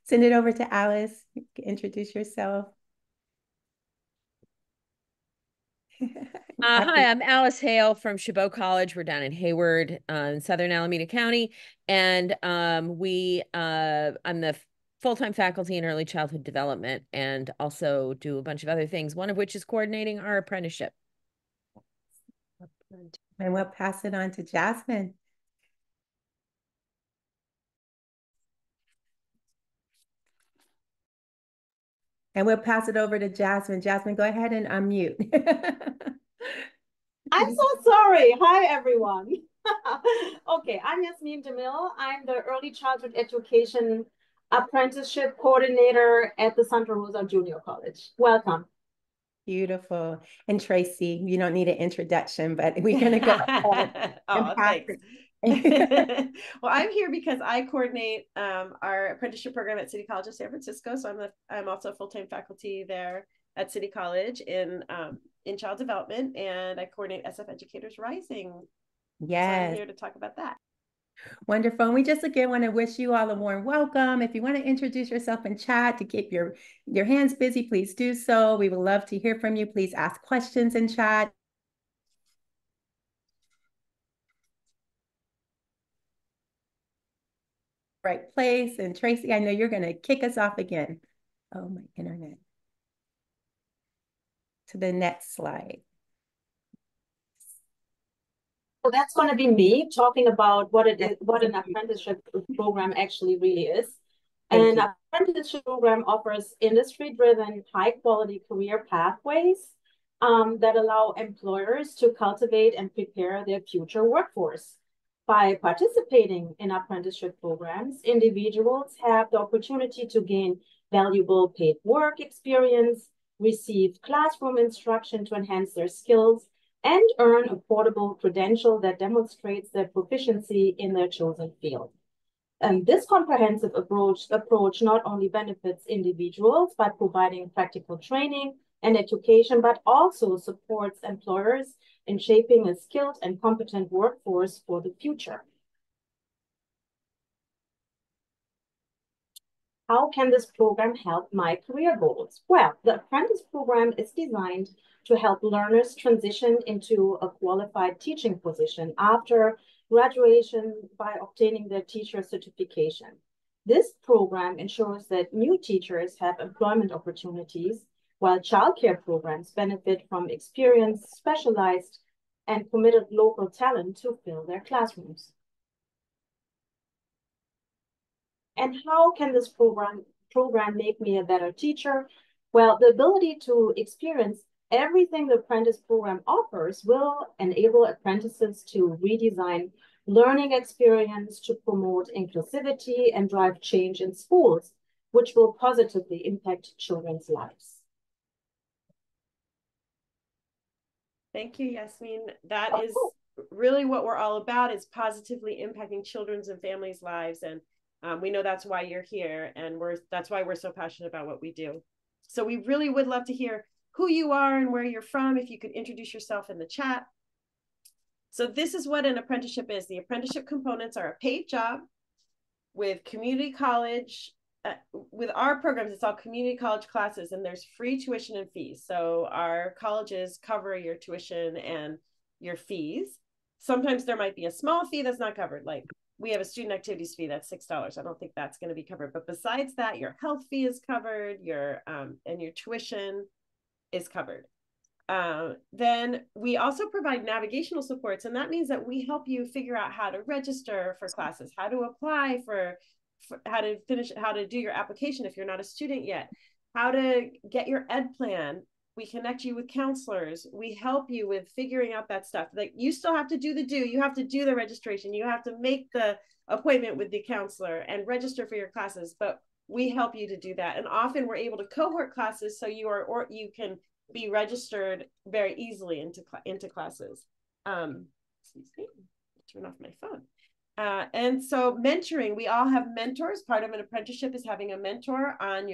send it over to Alice. You can introduce yourself. Hi, I'm Alice Hale from Chabot College. We're down in Hayward, in Southern Alameda County, and I'm the full-time faculty in early childhood development, and also do a bunch of other things. One of which is coordinating our apprenticeship. And we'll pass it on to Jasmin. And we'll pass it over to Jasmin. Jasmin, go ahead and unmute. I'm so sorry. Hi, everyone. Okay, I'm Jasmin Demil. I'm the Early Childhood Education Apprenticeship Coordinator at the Santa Rosa Junior College. Welcome. Beautiful. And Tracy, you don't need an introduction, but we're going to go ahead and pass it. Well, I'm here because I coordinate our apprenticeship program at City College of San Francisco. So I'm also a full-time faculty there at City College in child development, and I coordinate SF Educators Rising. Yes. So I'm here to talk about that. Wonderful. And we just again want to wish you all a warm welcome. If you want to introduce yourself in chat to keep your hands busy, please do so. We would love to hear from you. Please ask questions in chat. Right place. And Tracy, I know you're going to kick us off again. Oh, my internet. To the next slide. So that's going to be me talking about what it is, what an apprenticeship program actually really is. An apprenticeship program offers industry-driven, high-quality career pathways that allow employers to cultivate and prepare their future workforce. By participating in apprenticeship programs, individuals have the opportunity to gain valuable paid work experience, receive classroom instruction to enhance their skills, and earn a portable credential that demonstrates their proficiency in their chosen field. And this comprehensive approach not only benefits individuals by providing practical training and education, but also supports employers in shaping a skilled and competent workforce for the future. How can this program help my career goals? Well, the apprentice program is designed to help learners transition into a qualified teaching position after graduation by obtaining their teacher certification. This program ensures that new teachers have employment opportunities, while childcare programs benefit from experienced, specialized, and committed local talent to fill their classrooms. And how can this program make me a better teacher? Well, the ability to experience everything the apprentice program offers will enable apprentices to redesign learning experience to promote inclusivity and drive change in schools, which will positively impact children's lives. Thank you, Jasmin. That is really what we're all about, is positively impacting children's and families' lives. And we know that's why you're here, and that's why we're so passionate about what we do. So we really would love to hear who you are and where you're from. If you could introduce yourself in the chat. So this is what an apprenticeship is. The apprenticeship components are a paid job with community college. With our programs, it's all community college classes, and there's free tuition and fees. So our colleges cover your tuition and your fees. Sometimes there might be a small fee that's not covered. Like we have a student activities fee that's $6. I don't think that's going to be covered. But besides that, your health fee is covered, and your tuition is covered. Then we also provide navigational supports, and that means that we help you figure out how to register for classes, how to apply for how to do your application if you're not a student yet, how to get your ed plan. We connect you with counselors. We help you with figuring out that stuff. Like you still have to do you have to do the registration. You have to make the appointment with the counselor and register for your classes, but we help you to do that. And often we're able to cohort classes so you can be registered very easily into classes. Excuse me, turn off my phone. And so mentoring, we all have mentors. Part of an apprenticeship is having a mentor on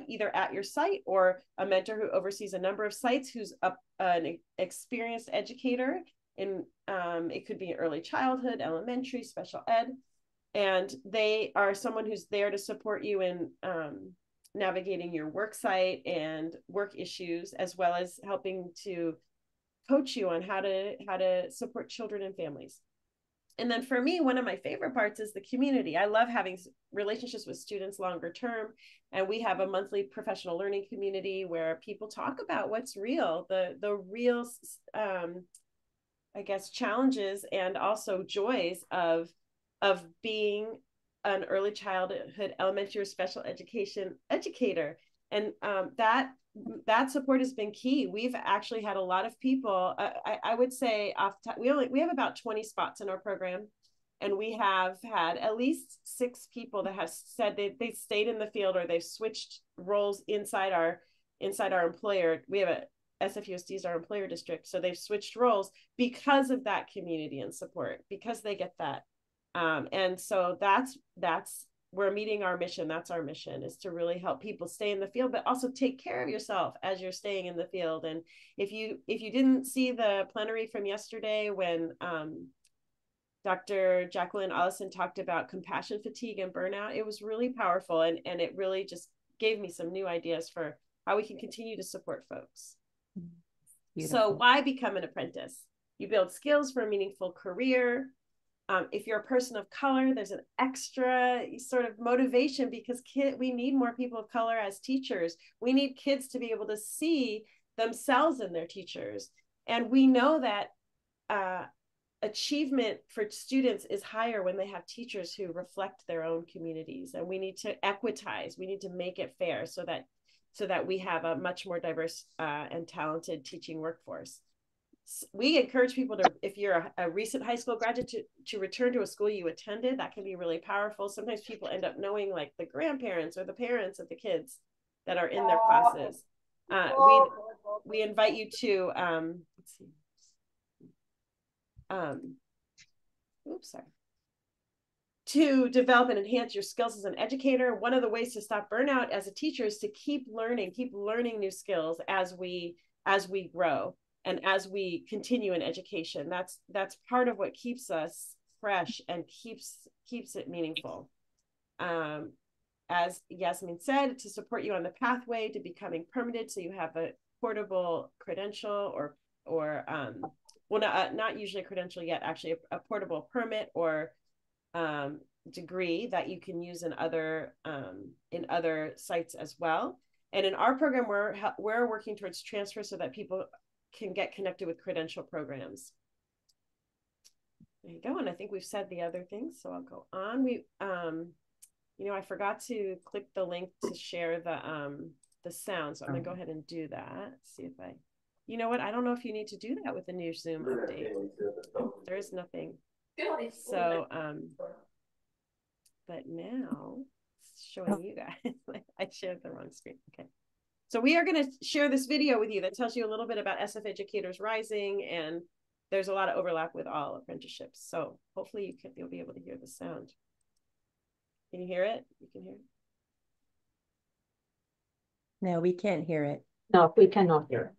either at your site, or a mentor who oversees a number of sites, who's an experienced educator in it could be early childhood, elementary, special ed. And they are someone who's there to support you in navigating your work site and work issues, as well as helping to coach you on how to support children and families. And then for me, one of my favorite parts is the community. I love having relationships with students longer term. And we have a monthly professional learning community where people talk about what's real, the real, I guess, challenges and also joys of being an early childhood, elementary, or special education educator. And that support has been key. We've actually had a lot of people. I would say we have about 20 spots in our program, and we have had at least 6 people that have said they stayed in the field or they've switched roles inside our employer. We have a SFUSD is our employer district, so they've switched roles because of that community and support, because they get that. And so that's we're meeting our mission. That's our mission, is to really help people stay in the field, but also take care of yourself as you're staying in the field. And if you didn't see the plenary from yesterday, when Dr. Jacqueline Allison talked about compassion fatigue and burnout, it was really powerful. And it really just gave me some new ideas for how we can continue to support folks. Beautiful. So why become an apprentice? You build skills for a meaningful career. If you're a person of color, there's an extra sort of motivation, because we need more people of color as teachers. We need kids to be able to see themselves in their teachers. And we know that achievement for students is higher when they have teachers who reflect their own communities. And we need to equitize, we need to make it fair so that we have a much more diverse and talented teaching workforce. We encourage people to, if you're a recent high school graduate, to return to a school you attended. That can be really powerful. Sometimes people end up knowing like the grandparents or the parents of the kids that are in their classes. We invite you to, let's see. To develop and enhance your skills as an educator. One of the ways to stop burnout as a teacher is to keep learning new skills as we grow. And as we continue in education, that's part of what keeps us fresh and keeps it meaningful. As Jasmin said, to support you on the pathway to becoming permitted, so you have a portable credential or well, not usually a credential yet, actually a portable permit or degree that you can use in other sites as well. And in our program, we're working towards transfer so that people can get connected with credential programs. There you go. And I think we've said the other things, so I'll go on. I forgot to click the link to share the sound, so I'm gonna go ahead and do that. See if you know what? I don't know if you need to do that with the new Zoom update. There is nothing. So, but now it's showing you guys. I shared the wrong screen. Okay. So we are going to share this video with you that tells you a little bit about SF Educators Rising, and there's a lot of overlap with all apprenticeships. So hopefully you'll be able to hear the sound. Can you hear it? You can hear it? No, we can't hear it. No, we cannot hear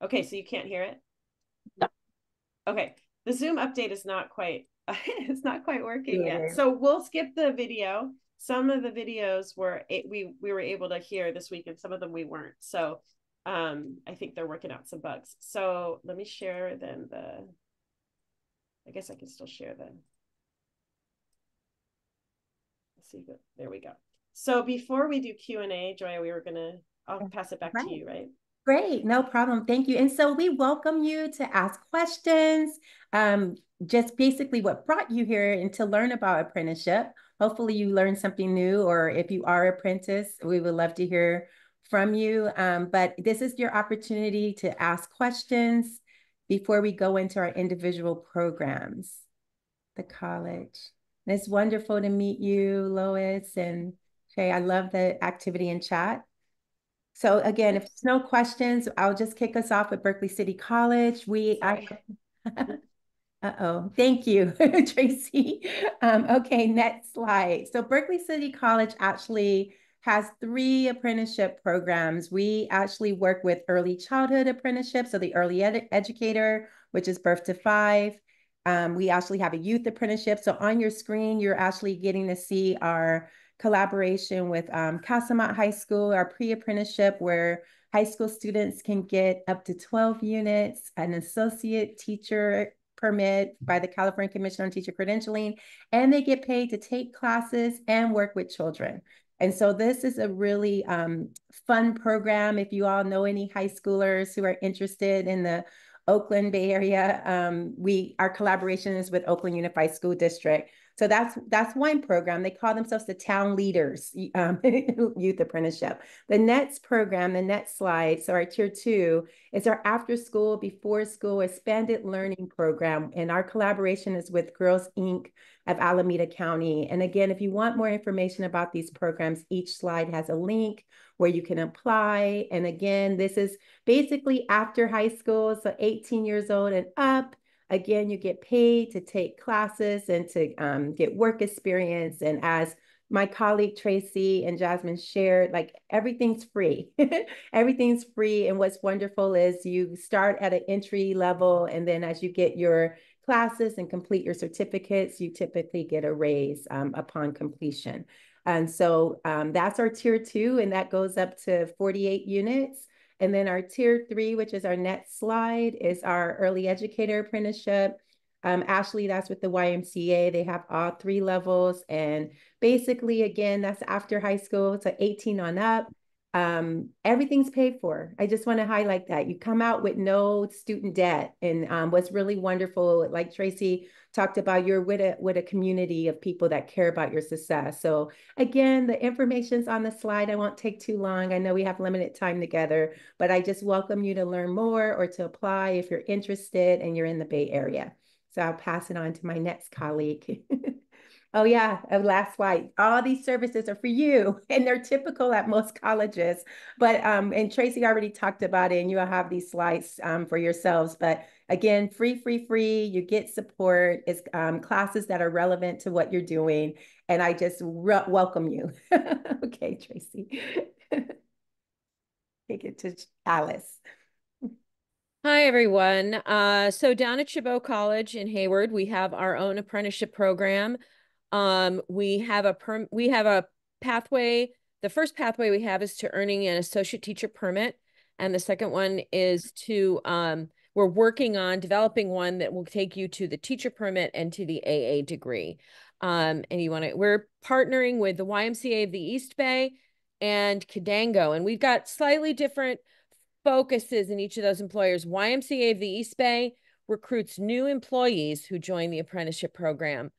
it. Okay, so you can't hear it? No. Okay, the Zoom update is not quite, it's not quite working yet. So we'll skip the video. Some of the videos we were able to hear this week, and some of them we weren't. So I think they're working out some bugs. So let me share then I guess I can still share let's see, there we go. So before we do Q&A, Joya, I'll pass it back to you, right? Great, no problem. Thank you. And so we welcome you to ask questions, just basically what brought you here and to learn about apprenticeship. Hopefully you learned something new, or if you are apprentice, we would love to hear from you. But this is your opportunity to ask questions before we go into our individual programs, the college. And it's wonderful to meet you, Lois and Trey. I love the activity in chat. So again, if there's no questions, I'll just kick us off with Berkeley City College. Uh-oh, thank you, Tracy. Okay, next slide. So Berkeley City College actually has 3 apprenticeship programs. We actually work with early childhood apprenticeship, so the early educator, which is birth to 5. We actually have a youth apprenticeship. So on your screen, you're actually getting to see our collaboration with Casamont High School, our pre-apprenticeship, where high school students can get up to 12 units, an associate teacher permit by the California Commission on Teacher Credentialing, and they get paid to take classes and work with children. And so this is a really fun program. If you all know any high schoolers who are interested in the Oakland Bay Area, our collaboration is with Oakland Unified School District. So that's one program. They call themselves the Town Leaders Youth Apprenticeship. The next program, the next slide, so our tier 2 is our after school, before school expanded learning program. And our collaboration is with Girls Inc. of Alameda County. And again, if you want more information about these programs, each slide has a link where you can apply. And again, this is basically after high school, so 18 years old and up. Again, you get paid to take classes and to get work experience. And as my colleague Tracy and Jasmin shared, like everything's free. Everything's free. And what's wonderful is you start at an entry level, and then as you get your classes and complete your certificates, you typically get a raise upon completion. And so that's our tier 2, and that goes up to 48 units. And then our tier 3, which is our next slide, is our early educator apprenticeship. Ashley, that's with the YMCA. They have all 3 levels. And basically, again, that's after high school, so 18 on up. Everything's paid for. I just want to highlight that. You come out with no student debt. And what's really wonderful, like Tracy talked about, you're with a community of people that care about your success. So again, the information's on the slide. I won't take too long. I know we have limited time together, but I just welcome you to learn more or to apply if you're interested and you're in the Bay Area. So I'll pass it on to my next colleague. Oh yeah, last slide. All these services are for you, and they're typical at most colleges. But and Tracy already talked about it, and you'll have these slides for yourselves. But again, free, free, free. You get support. It's classes that are relevant to what you're doing, and I just welcome you. Okay, Tracy. Take it to Alice. Hi, everyone. So down at Chabot College in Hayward, we have our own apprenticeship program. We have a pathway. The first pathway we have is to earning an associate teacher permit. And the second one is to, we're working on developing one that will take you to the teacher permit and to the AA degree. And we're partnering with the YMCA of the East Bay and Kidango. And we've got slightly different focuses in each of those employers. YMCA of the East Bay recruits new employees who join the apprenticeship program.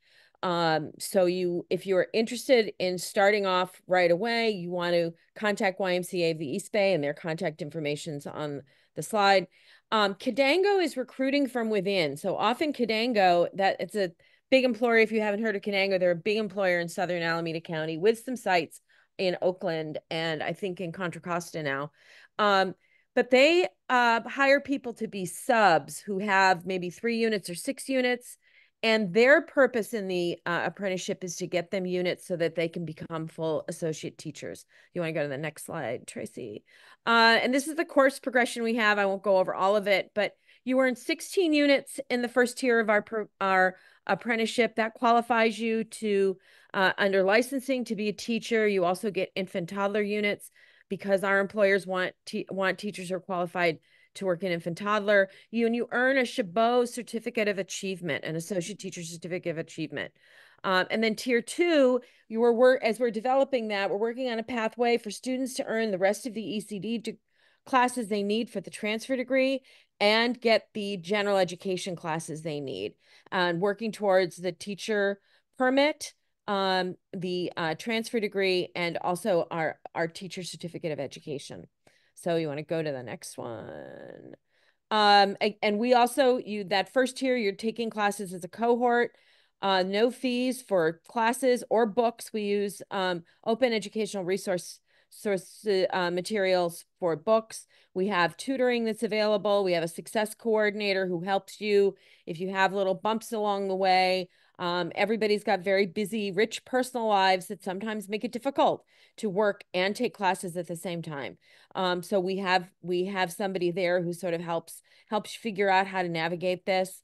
So if you're interested in starting off right away, you want to contact YMCA of the East Bay, and their contact information's on the slide. Kidango is recruiting from within. So often Kidango, it's a big employer. If you haven't heard of Kidango, they're a big employer in Southern Alameda County with some sites in Oakland and I think in Contra Costa now. But they hire people to be subs who have maybe 3 units or 6 units. And their purpose in the apprenticeship is to get them units so that they can become full associate teachers. You want to go to the next slide, Tracy? And this is the course progression we have. I won't go over all of it, but you earn 16 units in the first tier of our apprenticeship. That qualifies you to, under licensing, to be a teacher. You also get infant toddler units because our employers want teachers who are qualified to work in infant toddler. You earn a Chabot Certificate of Achievement, an Associate Teacher Certificate of Achievement. And then tier 2, as we're developing that, we're working on a pathway for students to earn the rest of the ECD classes they need for the transfer degree and get the general education classes they need. And working towards the teacher permit, the transfer degree, and also our teacher certificate of education. So you want to go to the next one. And we also, that first tier, you're taking classes as a cohort, no fees for classes or books. We use open educational resource materials for books. We have tutoring that's available. We have a success coordinator who helps you if you have little bumps along the way. Everybody's got very busy, rich personal lives that sometimes make it difficult to work and take classes at the same time. So we have somebody there who sort of helps figure out how to navigate this.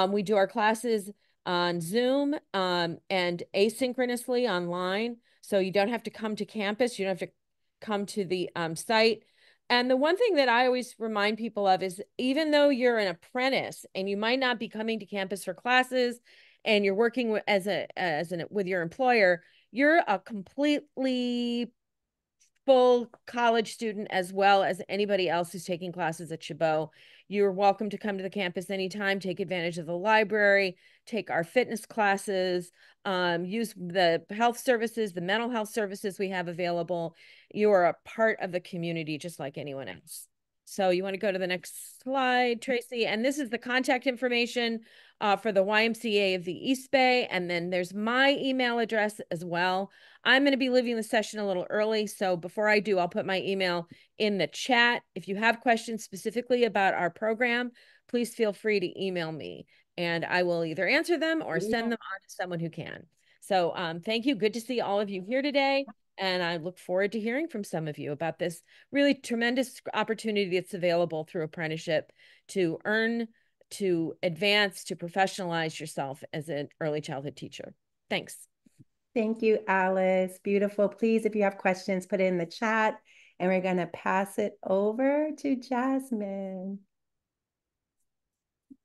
We do our classes on Zoom and asynchronously online. So you don't have to come to campus. You don't have to come to the site. And the one thing that I always remind people of is even though you're an apprentice and you might not be coming to campus for classes and you're working with your employer, you're a completely full college student as well as anybody else who's taking classes at Chabot. You're welcome to come to the campus anytime, take advantage of the library, take our fitness classes, use the health services, the mental health services we have available. You are a part of the community just like anyone else. So you want to go to the next slide, Tracy? And this is the contact information for the YMCA of the East Bay. And then there's my email address as well. I'm going to be leaving the session a little early. So before I do, I'll put my email in the chat. If you have questions specifically about our program, please feel free to email me and I will either answer them or send them on to someone who can. So thank you. Good to see all of you here today. And I look forward to hearing from some of you about this really tremendous opportunity that's available through apprenticeship to earn, to advance, to professionalize yourself as an early childhood teacher. Thanks. Thank you, Alice. Beautiful. Please, if you have questions, put it in the chat and we're going to pass it over to Jasmin.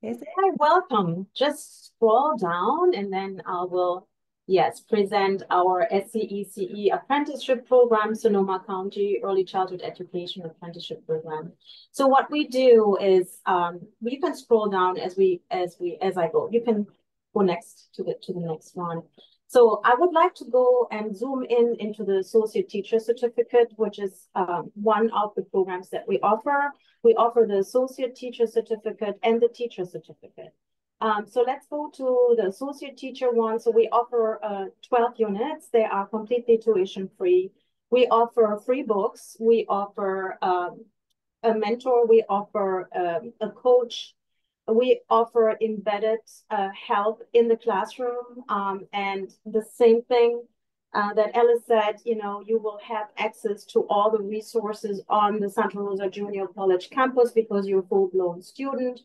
Is it? Hi, welcome. Just scroll down and then I will, yes, present our SCECE apprenticeship program, Sonoma County Early Childhood Education Apprenticeship Program. So what we do is you can scroll down as I go. You can go next to the next one. So I would like to go and zoom into the Associate Teacher Certificate, which is one of the programs that we offer. We offer the Associate Teacher Certificate and the Teacher Certificate. So let's go to the Associate Teacher one. So we offer 12 units. They are completely tuition free. We offer free books. We offer a mentor. We offer a coach. We offer embedded help in the classroom, and the same thing that Alice said, you know, you will have access to all the resources on the Santa Rosa Junior College campus because you're a full-blown student.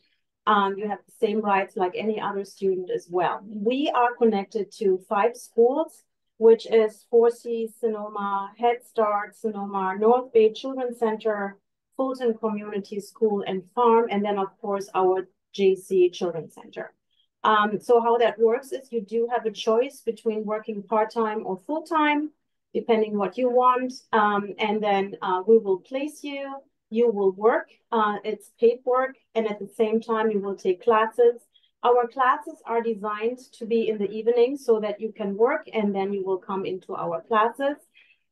You have the same rights like any other student as well. We are connected to 5 schools, which is 4C, Sonoma, Head Start, Sonoma, North Bay Children's Center, Fulton Community School and Farm, and then of course our JC Children's Center. So how that works is you do have a choice between working part-time or full-time, depending what you want. And then we will place you, you will work, it's paid work, and at the same time you will take classes. Our classes are designed to be in the evening so that you can work and then you will come into our classes.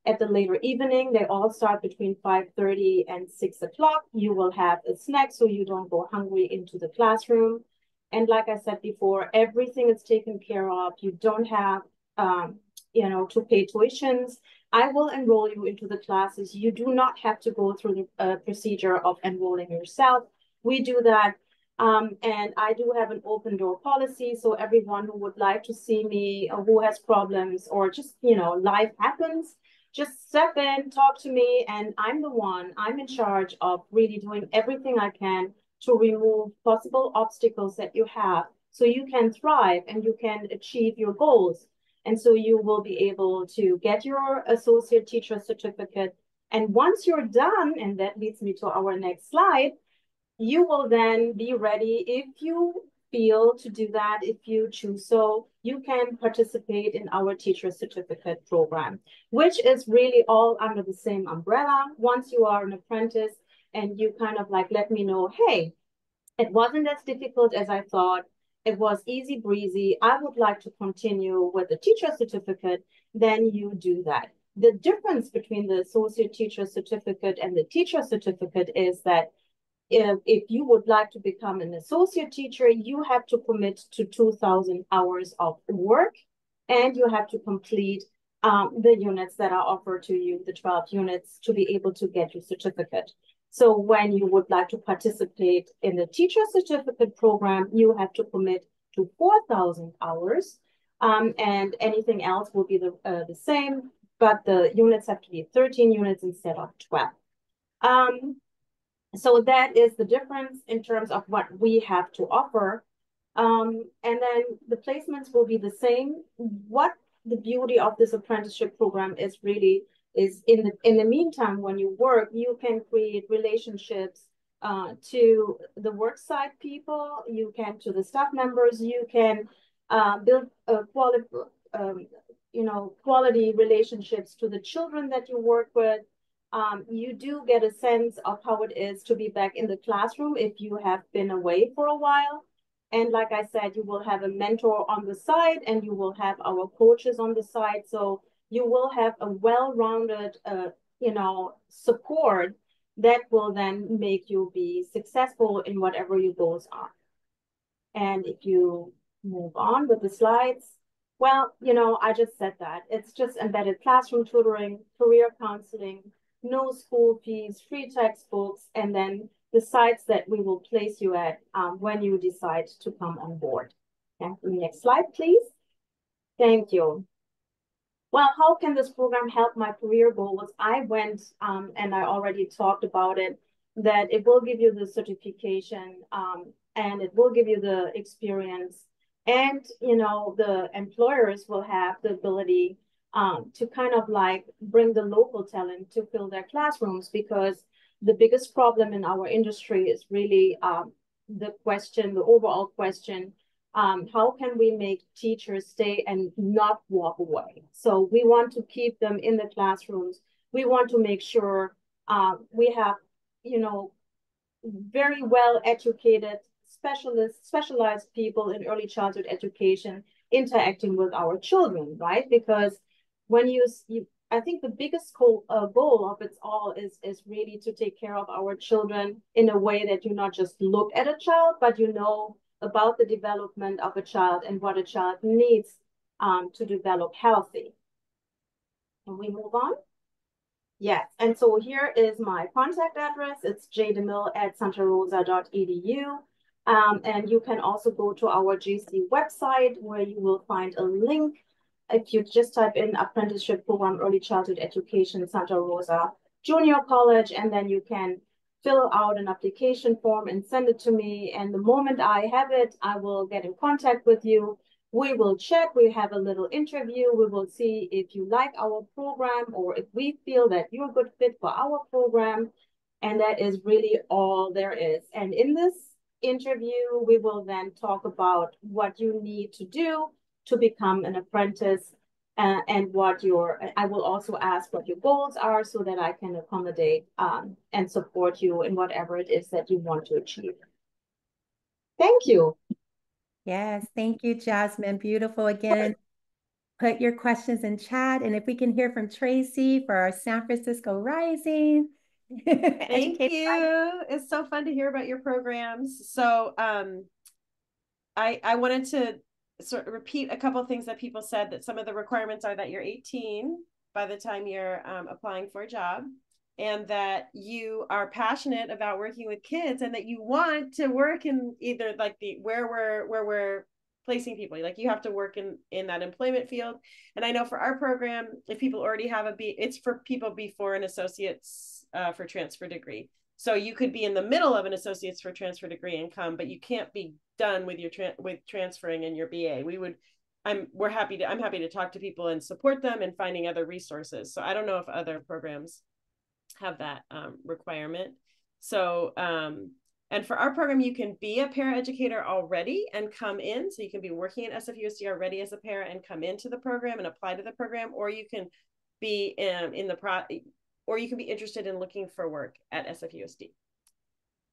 At the later evening, they all start between 5:30 and 6 o'clock. You will have a snack so you don't go hungry into the classroom. And like I said before, everything is taken care of. You don't have, to pay tuitions. I will enroll you into the classes. You do not have to go through the procedure of enrolling yourself. We do that. And I do have an open door policy. So everyone who would like to see me or who has problems or just, life happens, just step in, talk to me, and I'm in charge of really doing everything I can to remove possible obstacles that you have so you can thrive and you can achieve your goals. And so you will be able to get your Associate Teacher Certificate. And once you're done, and that leads me to our next slide, you will then be ready if you feel to do that, if you choose so, you can participate in our Teacher Certificate program, which is really all under the same umbrella. Once you are an apprentice and you kind of like let me know, hey, it wasn't as difficult as I thought, it was easy breezy, I would like to continue with the Teacher Certificate, then you do that. The difference between the Associate Teacher Certificate and the Teacher Certificate is that if you would like to become an associate teacher, you have to commit to 2,000 hours of work and you have to complete the units that are offered to you, the 12 units, to be able to get your certificate. So when you would like to participate in the Teacher Certificate program, you have to commit to 4,000 hours and anything else will be the same, but the units have to be 13 units instead of 12. So that is the difference in terms of what we have to offer. And then the placements will be the same. What the beauty of this apprenticeship program is really is in the meantime, when you work, you can create relationships to the worksite people, you can to the staff members, you can build quality relationships to the children that you work with. You do get a sense of how it is to be back in the classroom if you have been away for a while. And like I said, you will have a mentor on the side and you will have our coaches on the side. So you will have a well-rounded, support that will then make you be successful in whatever your goals are. And if you move on with the slides, well, I just said that. It's just embedded classroom tutoring, career counseling, no school fees, free textbooks, and then the sites that we will place you at when you decide to come on board. Okay, next slide, please. Thank you. Well, how can this program help my career goals? I went and I already talked about it, that it will give you the certification and it will give you the experience. And, the employers will have the ability to kind of like bring the local talent to fill their classrooms, because the biggest problem in our industry is really the overall question, how can we make teachers stay and not walk away? So we want to keep them in the classrooms. We want to make sure we have, very well educated specialized people in early childhood education interacting with our children, right? Because when I think the biggest goal of it all is really to take care of our children in a way that you not just look at a child, but you know about the development of a child and what a child needs to develop healthy. Can we move on? Yes, and so here is my contact address. It's jdemil@santarosa.edu. And you can also go to our GC website where you will find a link. If you just type in Apprenticeship Program Early Childhood Education Santa Rosa Junior College, and then you can fill out an application form and send it to me. And the moment I have it, I will get in contact with you. We will check, we have a little interview. We will see if you like our program or if we feel that you're a good fit for our program. And that is really all there is. And in this interview, we will then talk about what you need to do to become an apprentice and I will also ask what your goals are so that I can accommodate and support you in whatever it is that you want to achieve. Thank you. Yes, thank you, Jasmin. Beautiful. Again, put your questions in chat. And if we can hear from Tracy for our San Francisco Rising. Thank you. It's so fun to hear about your programs. So I wanted to sort of repeat a couple of things that people said, that some of the requirements are that you're 18 by the time you're applying for a job, and that you are passionate about working with kids, and that you want to work in either like where we're placing people. Like you have to work in that employment field. And I know for our program, if people already have it's for people before an associate's for transfer degree. So you could be in the middle of an associate's for transfer degree and come, but you can't be done with your transferring in your BA. I'm happy to talk to people and support them in finding other resources. So I don't know if other programs have that requirement. So and for our program, you can be a paraeducator already and come in. So you can be working at SFUSD already as a para and come into the program and apply to the program, or you can be or you can be interested in looking for work at SFUSD.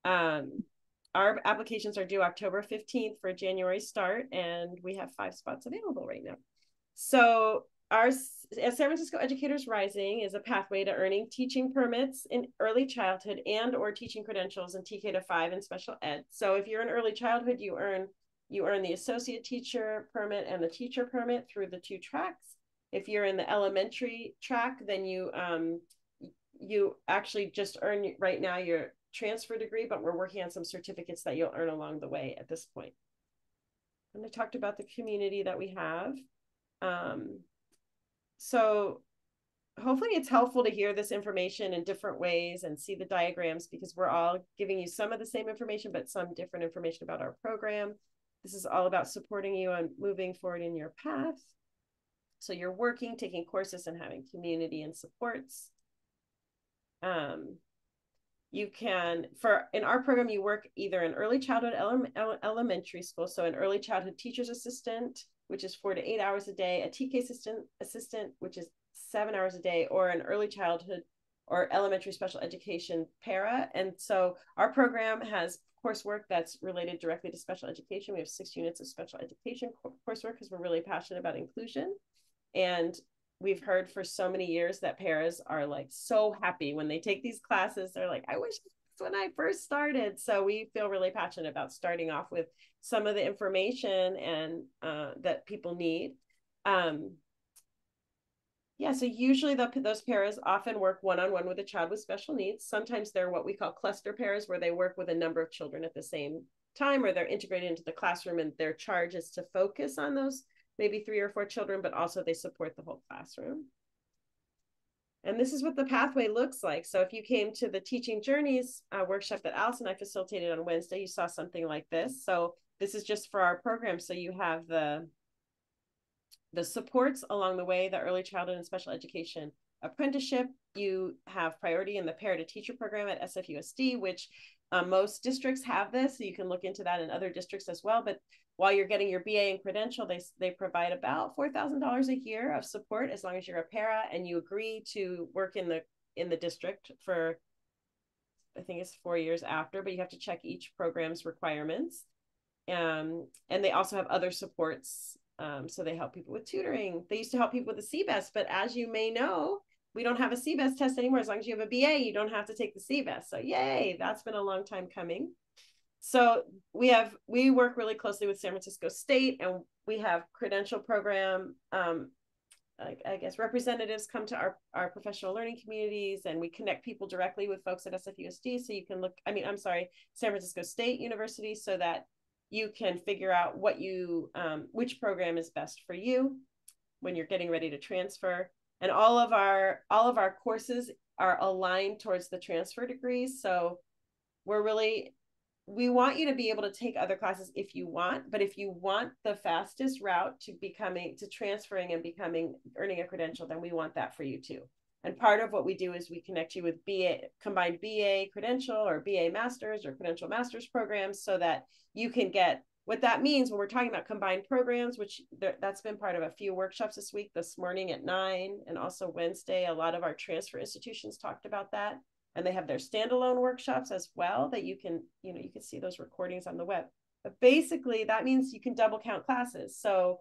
Our applications are due October 15th for a January start, and we have 5 spots available right now. So our San Francisco Educators Rising is a pathway to earning teaching permits in early childhood and or teaching credentials in TK to 5 and special ed. So if you're in early childhood, you earn the associate teacher permit and the teacher permit through the 2 tracks. If you're in the elementary track, then you actually just earn right now your transfer degree, but we're working on some certificates that you'll earn along the way at this point. And I talked about the community that we have. So hopefully it's helpful to hear this information in different ways and see the diagrams, because we're all giving you some of the same information, but some different information about our program. This is all about supporting you on moving forward in your path. So you're working, taking courses, and having community and supports. You can, in our program, you work either in early childhood elementary school, so an early childhood teacher's assistant, which is 4 to 8 hours a day, a TK assistant, which is 7 hours a day, or an early childhood or elementary special education para. And so our program has coursework that's related directly to special education. We have 6 units of special education coursework because we're really passionate about inclusion. And we've heard for so many years that paras are like so happy when they take these classes. They're like, I wish when I first started. So we feel really passionate about starting off with some of the information and that people need. Yeah, so usually those paras often work one-on-one with a child with special needs. Sometimes they're what we call cluster paras, where they work with a number of children at the same time, or they're integrated into the classroom and their charge is to focus on those maybe 3 or 4 children, but also they support the whole classroom. And this is what the pathway looks like. So if you came to the Teaching Journeys workshop that Alice and I facilitated on Wednesday, you saw something like this. So this is just for our program. So you have the supports along the way, the early childhood and special education apprenticeship. You have priority in the parent to teacher program at SFUSD, which most districts have this. So you can look into that in other districts as well. But while you're getting your BA and credential, they provide about $4,000 a year of support as long as you're a para and you agree to work in the district for, I think it's 4 years after, but you have to check each program's requirements. And they also have other supports. So they help people with tutoring. They used to help people with the CBEST, but as you may know, we don't have a CBEST test anymore. As long as you have a BA, you don't have to take the CBEST. So yay, that's been a long time coming. So we work really closely with San Francisco State, and we have credential program, I guess representatives come to our professional learning communities, and we connect people directly with folks at SFUSD. So you can San Francisco State University, so that you can figure out which program is best for you when you're getting ready to transfer. And all of our courses are aligned towards the transfer degrees. So we want you to be able to take other classes if you want, but if you want the fastest route to transferring and earning a credential, then we want that for you too. And part of what we do is we connect you with combined BA credential or BA masters or credential masters programs, so that you can get what that means when we're talking about combined programs, which that's been part of a few workshops this morning at 9 and also Wednesday. A lot of our transfer institutions talked about that. And they have their standalone workshops as well that you can see those recordings on the web. But basically that means you can double count classes. So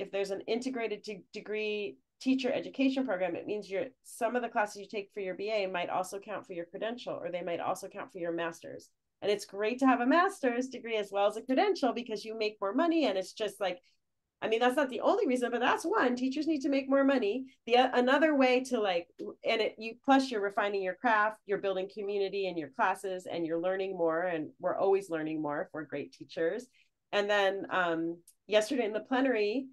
if there's an integrated degree teacher education program, it means some of the classes you take for your BA might also count for your credential, or they might also count for your master's. And it's great to have a master's degree as well as a credential, because you make more money. And it's just like, I mean, that's not the only reason, but that's one. Teachers need to make more money. Another way to plus you're refining your craft, you're building community in your classes, and you're learning more. And we're always learning more if we're great teachers. And then yesterday in the plenary,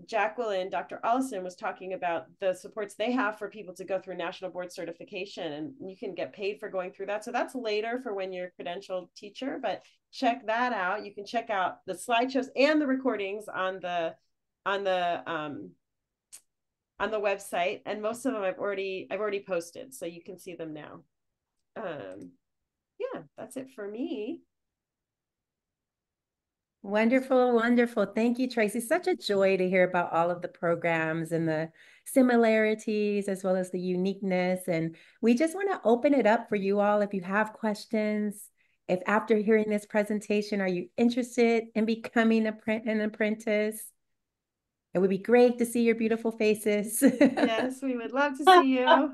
Jacqueline, Dr. Allison was talking about the supports they have for people to go through national board certification, and you can get paid for going through that. So that's later for when you're a credentialed teacher, but check that out. You can check out the slideshows and the recordings on the website, and most of them I've already posted, so you can see them now. Yeah, that's it for me. Wonderful, wonderful. Thank you, Tracy. Such a joy to hear about all of the programs and the similarities as well as the uniqueness. And we just want to open it up for you all if you have questions. If after hearing this presentation, are you interested in becoming an apprentice? It would be great to see your beautiful faces. Yes, we would love to see you.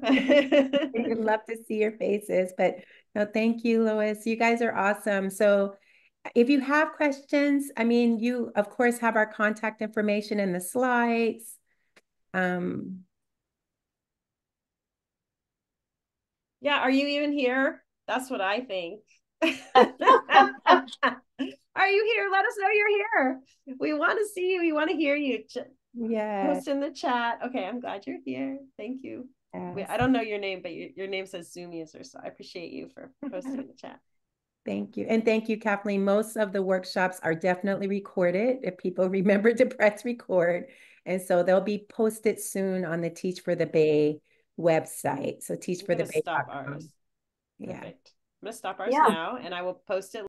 We would love to see your faces. But no, thank you, Lois. You guys are awesome. So if you have questions, I mean, you, of course, have our contact information in the slides. Yeah, are you even here? That's what I think. Are you here? Let us know you're here. We want to see you. We want to hear you. Yes. Post in the chat. Okay, I'm glad you're here. Thank you. Yes. I don't know your name, but your name says Zoomies, so I appreciate you for posting in the chat. Thank you. And thank you, Kathleen. Most of the workshops are definitely recorded if people remember to press record. And so they'll be posted soon on the Teach for the Bay website. So I'm gonna stop teachforthebay.com. ours. Yeah. Perfect. I'm gonna stop ours now, and I will post it